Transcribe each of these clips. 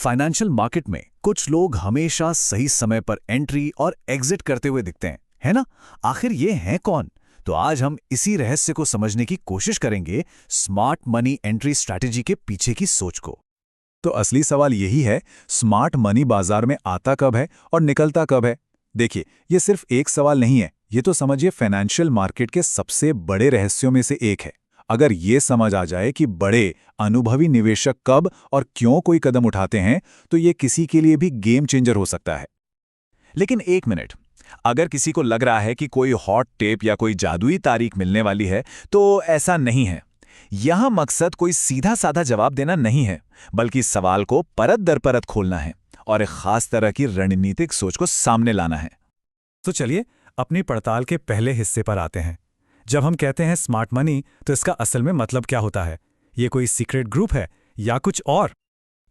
Financial market में कुछ लोग हमेशा सही समय पर एंट्री और एग्जिट करते हुए दिखते हैं, है ना? आखिर ये हैं कौन? तो आज हम इसी रहस्य को समझने की कोशिश करेंगे, स्मार्ट मनी एंट्री स्ट्रैटेजी के पीछे की सोच को। तो असली सवाल यही है, स्मार्ट मनी बाजार में आता कब है और निकलता कब है? देखिए, ये सिर्फ एक सवाल नहीं है, ये तो समझिए फाइनेंशियल मार्केट के सबसे बड़े रहस्यों में से एक है। अगर ये समझ आ जाए कि बड़े अनुभवी निवेशक कब और क्यों कोई कदम उठाते हैं, तो ये किसी के लिए भी गेम चेंजर हो सकता है। लेकिन एक मिनट, अगर किसी को लग रहा है कि कोई हॉट टेप या कोई जादुई तारीख मिलने वाली है, तो ऐसा नहीं है। यहां मकसद कोई सीधा साधा जवाब देना नहीं है, बल्कि सवाल को परत दर परत खोलना है और एक खास तरह की रणनीतिक सोच को सामने लाना है। तो चलिए अपनी पड़ताल के पहले हिस्से पर आते हैं। जब हम कहते हैं स्मार्ट मनी, तो इसका असल में मतलब क्या होता है? ये कोई सीक्रेट ग्रुप है या कुछ और?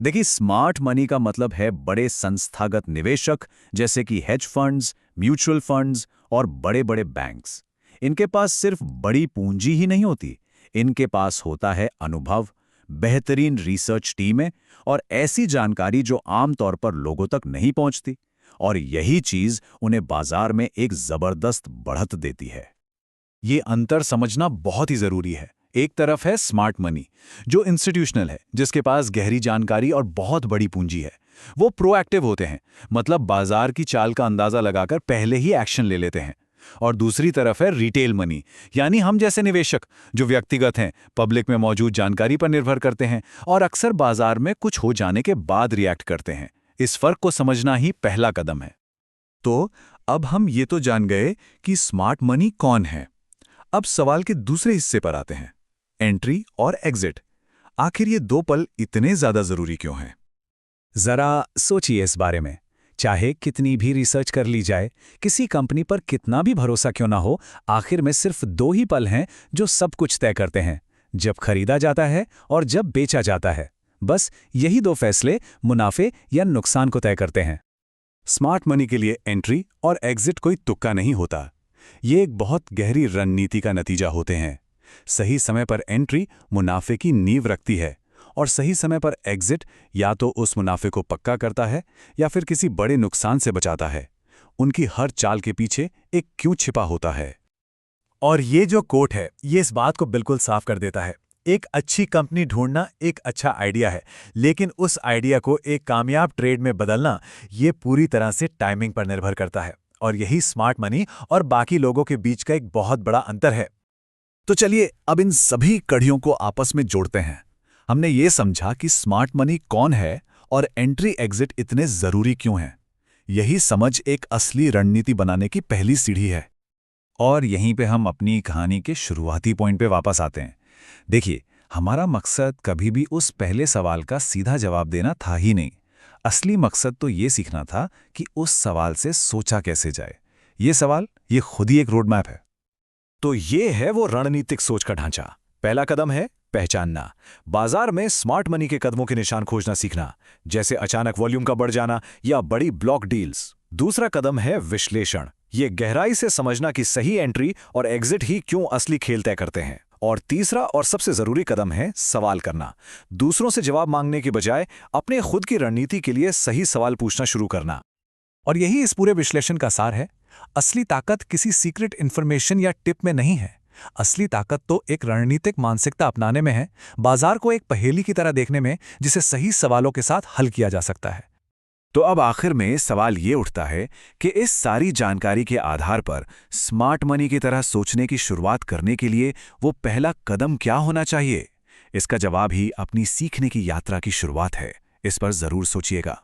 देखिए, स्मार्ट मनी का मतलब है बड़े संस्थागत निवेशक, जैसे कि हेज फंड्स, म्यूचुअल फंड्स और बड़े बड़े बैंक्स। इनके पास सिर्फ बड़ी पूंजी ही नहीं होती, इनके पास होता है अनुभव, बेहतरीन रिसर्च टीमें और ऐसी जानकारी जो आमतौर पर लोगों तक नहीं पहुंचती। और यही चीज उन्हें बाजार में एक जबरदस्त बढ़त देती है। ये अंतर समझना बहुत ही जरूरी है। एक तरफ है स्मार्ट मनी, जो इंस्टीट्यूशनल है, जिसके पास गहरी जानकारी और बहुत बड़ी पूंजी है। वो प्रोएक्टिव होते हैं, मतलब बाजार की चाल का अंदाजा लगाकर पहले ही एक्शन ले लेते हैं। और दूसरी तरफ है रिटेल मनी, यानी हम जैसे निवेशक, जो व्यक्तिगत हैं, पब्लिक में मौजूद जानकारी पर निर्भर करते हैं और अक्सर बाजार में कुछ हो जाने के बाद रिएक्ट करते हैं। इस फर्क को समझना ही पहला कदम है। तो अब हम ये तो जान गए कि स्मार्ट मनी कौन है। अब सवाल के दूसरे हिस्से पर आते हैं, एंट्री और एग्जिट। आखिर ये दो पल इतने ज्यादा जरूरी क्यों हैं? जरा सोचिए इस बारे में। चाहे कितनी भी रिसर्च कर ली जाए, किसी कंपनी पर कितना भी भरोसा क्यों ना हो, आखिर में सिर्फ दो ही पल हैं जो सब कुछ तय करते हैं, जब खरीदा जाता है और जब बेचा जाता है। बस यही दो फैसले मुनाफे या नुकसान को तय करते हैं। स्मार्ट मनी के लिए एंट्री और एग्जिट कोई तुक्का नहीं होता। ये एक बहुत गहरी रणनीति का नतीजा होते हैं। सही समय पर एंट्री मुनाफे की नींव रखती है और सही समय पर एग्जिट या तो उस मुनाफे को पक्का करता है या फिर किसी बड़े नुकसान से बचाता है। उनकी हर चाल के पीछे एक क्यों छिपा होता है। और ये जो कोट है, ये इस बात को बिल्कुल साफ कर देता है। एक अच्छी कंपनी ढूंढना एक अच्छा आइडिया है, लेकिन उस आइडिया को एक कामयाब ट्रेड में बदलना, ये पूरी तरह से टाइमिंग पर निर्भर करता है। और यही स्मार्ट मनी और बाकी लोगों के बीच का एक बहुत बड़ा अंतर है। तो चलिए अब इन सभी कड़ियों को आपस में जोड़ते हैं। हमने ये समझा कि स्मार्ट मनी कौन है और एंट्री एग्जिट इतने जरूरी क्यों हैं। यही समझ एक असली रणनीति बनाने की पहली सीढ़ी है। और यहीं पे हम अपनी कहानी के शुरुआती पॉइंट पे वापस आते हैं। देखिए, हमारा मकसद कभी भी उस पहले सवाल का सीधा जवाब देना था ही नहीं। असली मकसद तो ये सीखना था कि उस सवाल से सोचा कैसे जाए। ये सवाल, ये खुद ही एक रोड मैप है। तो ये है वो रणनीतिक सोच का ढांचा। पहला कदम है पहचानना। बाजार में स्मार्ट मनी के कदमों के निशान खोजना सीखना, जैसे अचानक वॉल्यूम का बढ़ जाना या बड़ी ब्लॉक डील्स। दूसरा कदम है विश्लेषण। ये गहराई से समझना कि सही एंट्री और एग्जिट ही क्यों असली खेल तय करते हैं। और तीसरा और सबसे जरूरी कदम है सवाल करना। दूसरों से जवाब मांगने के बजाय अपने खुद की रणनीति के लिए सही सवाल पूछना शुरू करना। और यही इस पूरे विश्लेषण का सार है। असली ताकत किसी सीक्रेट इन्फॉर्मेशन या टिप में नहीं है। असली ताकत तो एक रणनीतिक मानसिकता अपनाने में है, बाजार को एक पहेली की तरह देखने में, जिसे सही सवालों के साथ हल किया जा सकता है। तो अब आखिर में सवाल ये उठता है कि इस सारी जानकारी के आधार पर स्मार्ट मनी की तरह सोचने की शुरुआत करने के लिए वो पहला कदम क्या होना चाहिए? इसका जवाब ही अपनी सीखने की यात्रा की शुरुआत है। इस पर जरूर सोचिएगा।